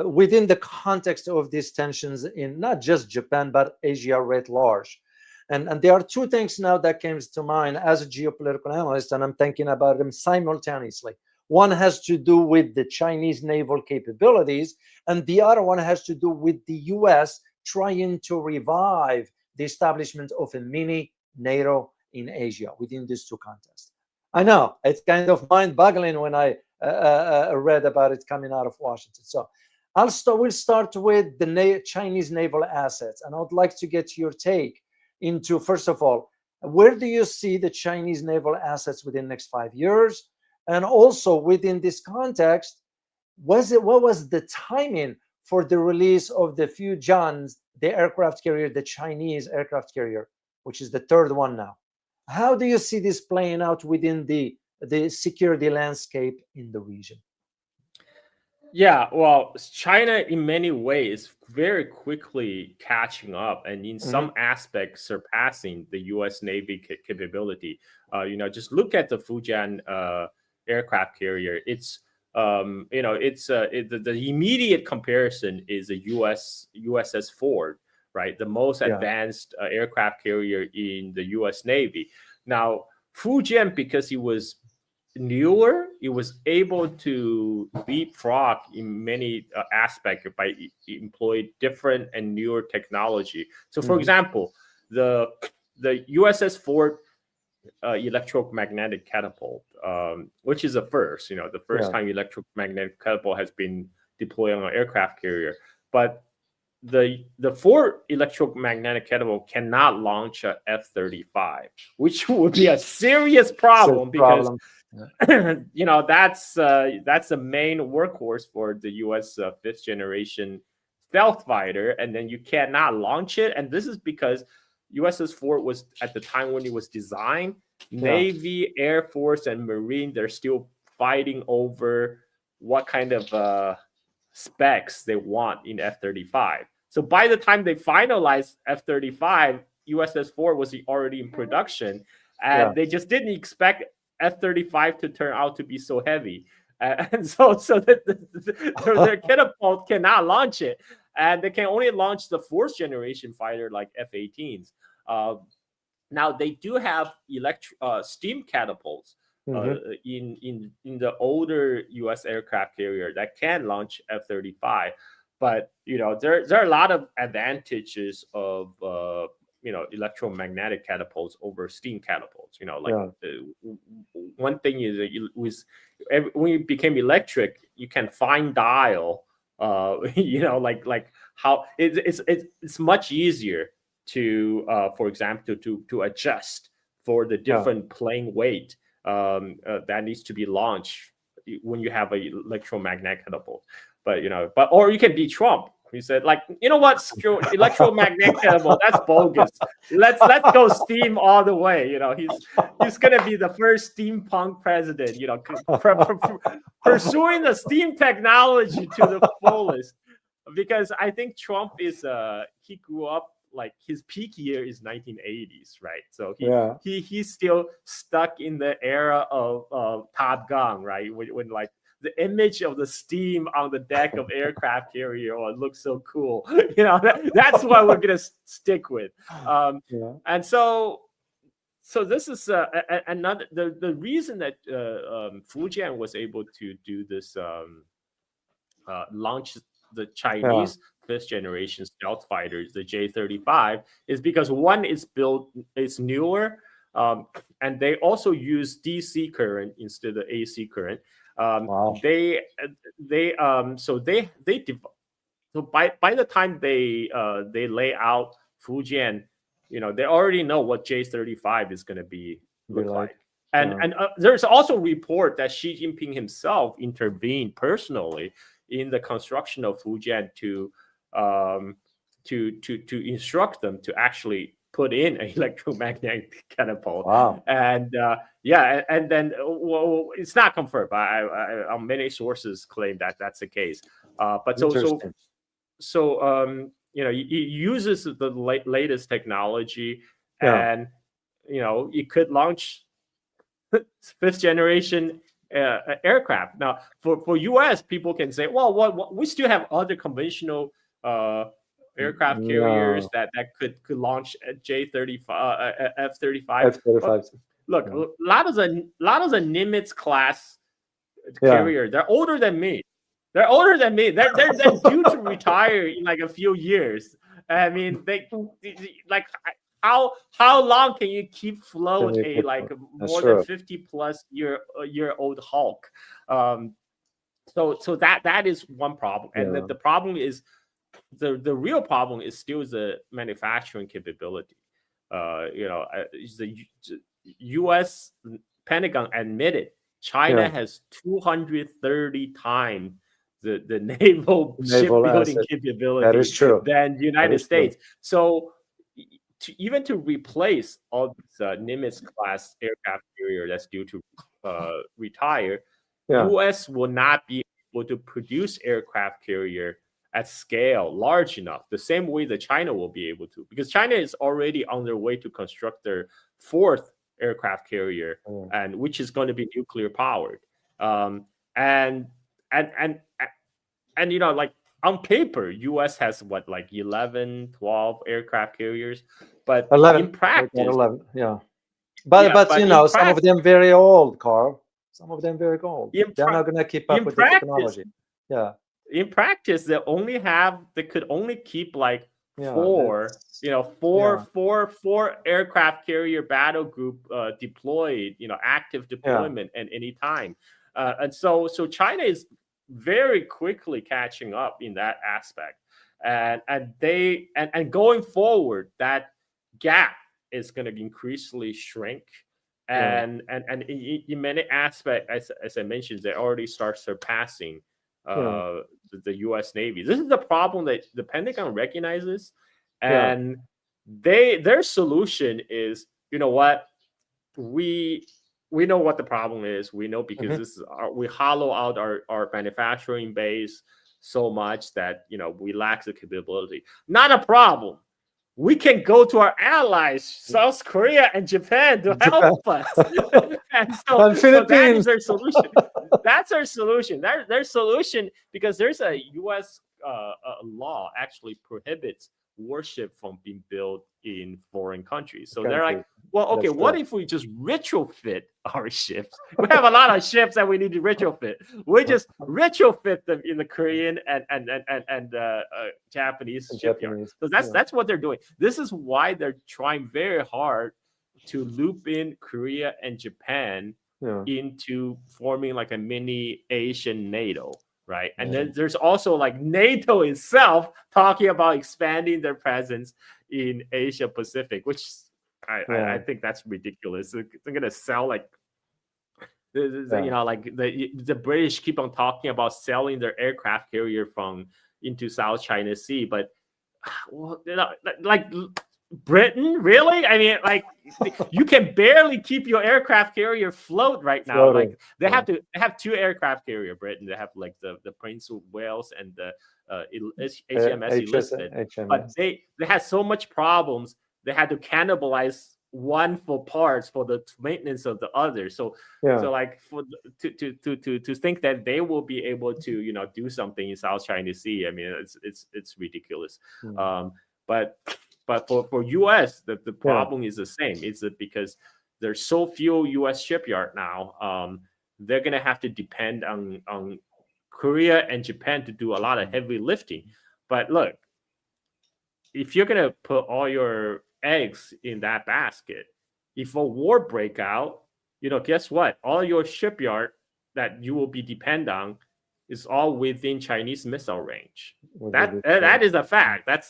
within the context of these tensions in not just Japan, but Asia writ large. And there are two things now that came to mind as a geopolitical analyst, and I'm thinking about them simultaneously. One has to do with the Chinese naval capabilities, and the other one has to do with the US trying to revive the establishment of a mini-NATO in Asia within these two contexts. I know, it's kind of mind-boggling when I read about it coming out of Washington. So we'll start with the Chinese naval assets, and I would like to get your take into, first of all, where do you see the Chinese naval assets within the next 5 years? And also within this context, what was the timing for the release of the Fujian, the aircraft carrier, the Chinese aircraft carrier, which is the third one now? How do you see this playing out within the security landscape in the region? Yeah, well, China in many ways very quickly catching up, and in some aspects surpassing the U.S. Navy capability. Just look at the Fujian aircraft carrier. It's the immediate comparison is a USS Ford, right? The most advanced aircraft carrier in the U.S. Navy. Now, Fujian, because it was newer, it was able to leapfrog in many aspects by employing different and newer technology. So, for example, the USS Ford electromagnetic catapult, which is a first. The first time electromagnetic catapult has been deployed on an aircraft carrier, but the Ford electromagnetic catapult cannot launch a F-35, which would be a serious problem because that's the main workhorse for the U.S. Fifth generation stealth fighter, and then you cannot launch it. And this is because USS Ford was, at the time when it was designed, Navy, Air Force, and Marine, they're still fighting over what kind of specs they want in F-35. So by the time they finalized F-35, USS Ford was already in production, and they just didn't expect F-35 to turn out to be so heavy. And so their catapult cannot launch it. And they can only launch the fourth generation fighter like F-18s. Now they do have steam catapults in the older U.S. aircraft carrier that can launch F-35. But there are a lot of advantages of electromagnetic catapults over steam catapults. One thing is when it became electric, you can fine dial. Like how it's much easier to, for example, to adjust for the different plane weight that needs to be launched when you have an electromagnetic catapult. But or you can be Trump. He said, what, screw electromagnetic catapult, that's bogus. Let's go steam all the way. He's gonna be the first steampunk president. Pursuing the steam technology to the fullest. Because I think Trump is he grew up, like, his peak year is 1980s, right? So he's still stuck in the era of Top Gun, right? When like the image of the steam on the deck of aircraft carrier looks so cool. That's what we're gonna stick with. And so this is another the reason that Fujian was able to do this launch the Chinese fifth generation stealth fighters, the J-35, is because one is newer, and they also use DC current instead of AC current. So by the time they lay out Fujian, they already know what J-35 is going to look like. And there's also a report that Xi Jinping himself intervened personally in the construction of Fujian to instruct them to actually put in an electromagnetic catapult. And then it's not confirmed, but many sources claim that that's the case. But he uses the latest technology, and it could launch fifth generation aircraft. Now, for U.S., people can say, well, what we still have other conventional aircraft carriers that could launch J-35, F-35. F-35. Look, a lot of the Nimitz-Class carrier, they're older than me. They're older than me. They're due to retire in like a few years. I mean, they like how long can you keep float a like more than 50+ year old Hulk? So that is one problem, and the problem is the real problem is still the manufacturing capability. The U.S. Pentagon admitted China has 230 times the naval shipbuilding capability than the United States. So even to replace all these Nimitz-class aircraft carrier that's due to retire, U.S. will not be able to produce aircraft carrier at scale large enough, the same way that China will be able to, because China is already on their way to construct their 4th aircraft carrier, and which is going to be nuclear powered. And like on paper, U.S. has what, like 11, 12 aircraft carriers, but 11, in practice, 11, but some of them very old, Carl. Some of them very old. They're not going to keep up with the technology. In practice, they could only keep like four aircraft carrier battle group deployed, active deployment at any time. And so China is very quickly catching up in that aspect. And going forward, that gap is going to increasingly shrink. And in many aspects, as I mentioned, they already start surpassing the U.S. Navy. This is the problem that the Pentagon recognizes, and their solution is, you know what, we know what the problem is. We know, because this is we hollow out our manufacturing base so much that we lack the capability. Not a problem. We can go to our allies, South Korea and Japan, to help us. And so that is their solution. That's their solution. Their solution, because there's a U.S. law actually prohibits warship from being built in foreign countries. So they're like, well, okay, what if we just retrofit our ships? We have a lot of ships that we need to retrofit. We just retrofit them in the Korean and Japanese shipyards. So that's what they're doing. This is why they're trying very hard to loop in Korea and Japan into forming like a mini Asian NATO. Right. And then there's also like NATO itself talking about expanding their presence in Asia Pacific, which I think that's ridiculous. They're going to sell like, like the British keep on talking about selling their aircraft carrier into South China Sea. But like Britain, really? I mean, like you can barely keep your aircraft carrier afloat right now. Like they have 2 aircraft carrier. Britain, they have like the Prince of Wales and the HMS Elizabeth. But they had so much problems. They had to cannibalize one for parts for the maintenance of the other. So like to think that they will be able to do something in South China Sea, I mean, it's ridiculous. But for U.S., the problem is the same. It's because there's so few U.S. shipyard now. They're going to have to depend on Korea and Japan to do a lot of heavy lifting. But look, if you're going to put all your eggs in that basket, if a war break out, guess what? All your shipyard that you will be depend on is all within Chinese missile range. That is a fact. That's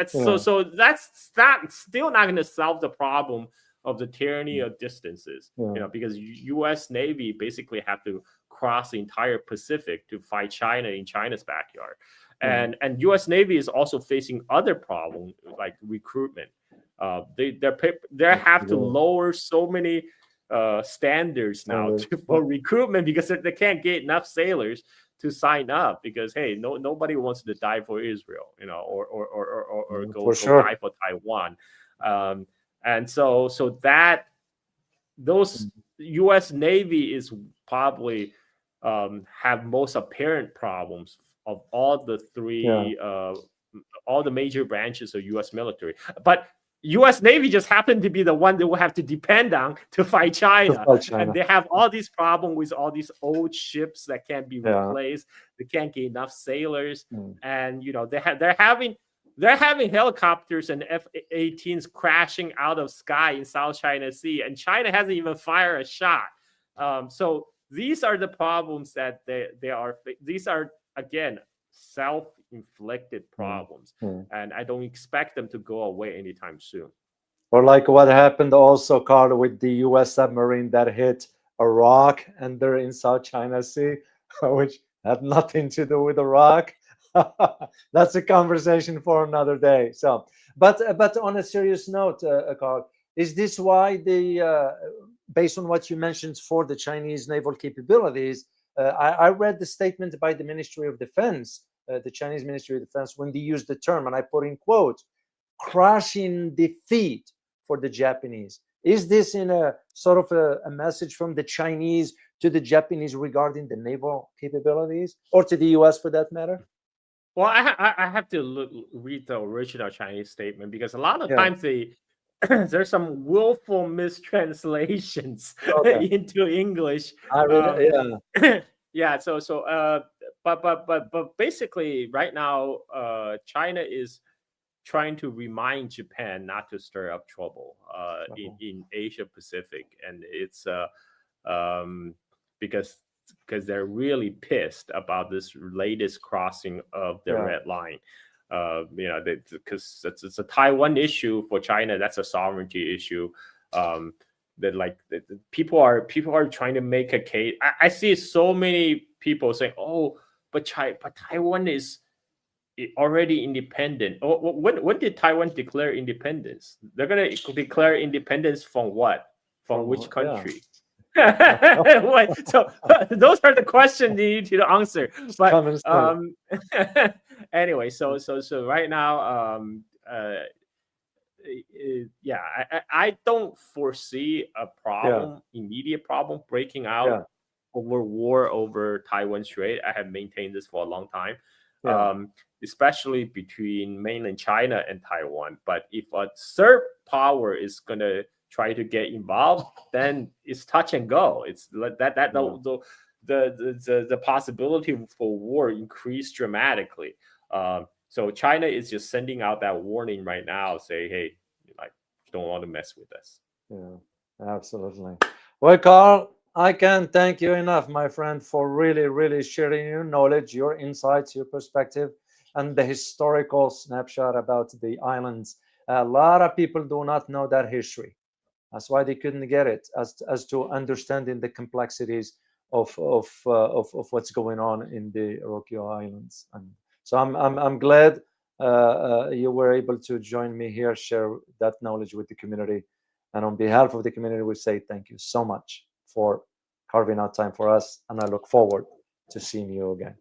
so that's still not going to solve the problem of the tyranny of distances. Because U.S. Navy basically have to cross the entire Pacific to fight China in China's backyard, and U.S. Navy is also facing other problems like recruitment. They have to lower so many standards now for recruitment because they can't get enough sailors to sign up, because hey, nobody wants to die for Israel, or go die for Taiwan, and so that those U.S. Navy is probably have most apparent problems of all the three, all the major branches of U.S. military. But U.S. Navy just happened to be the one that will have to depend on to fight China. And they have all these problems with all these old ships that can't be replaced. They can't get enough sailors, and they're having helicopters and F-18s crashing out of sky in South China Sea, and China hasn't even fired a shot. So these are the problems that they are. These are, again, self-inflicted problems, and I don't expect them to go away anytime soon. Or like what happened also, Carl, with the U.S. submarine that hit a rock and they're in South China Sea, which had nothing to do with Iraq. That's a conversation for another day. So, but on a serious note, Carl, is this why based on what you mentioned for the Chinese naval capabilities, I read the statement by the Ministry of Defense, the Chinese Ministry of Defense, when they used the term, and I put in quote, crushing defeat for the Japanese. Is this in a sort of a message from the Chinese to the Japanese regarding the naval capabilities, or to the US for that matter? Well, I have to read the original Chinese statement, because a lot of times there's some willful mistranslations into English. I read it, yeah. So but basically right now, China is trying to remind Japan not to stir up trouble in Asia Pacific, and it's because they're really pissed about this latest crossing of the red line. Because it's a Taiwan issue for China. That's a sovereignty issue. People are trying to make a case. I see so many people saying, "Oh, but Taiwan is already independent." Oh, when did Taiwan declare independence? They're gonna declare independence from what? From which country? So those are the questions you need to answer. But anyway, so right now, I don't foresee a problem, immediate problem breaking out over war over Taiwan Strait. I have maintained this for a long time, especially between mainland China and Taiwan. But if a third power is gonna try to get involved, then it's touch and go. It's the possibility for war increased dramatically. So China is just sending out that warning right now, say, hey, don't want to mess with us. Yeah, absolutely. Well, Carl, I can't thank you enough, my friend, for really sharing your knowledge, your insights, your perspective, and the historical snapshot about the islands. A lot of people do not know that history. That's why they couldn't get it, as to understanding the complexities of what's going on in the Ryukyu Islands. And so I'm glad you were able to join me here, share that knowledge with the community. And on behalf of the community, we say thank you so much for carving out time for us. And I look forward to seeing you again.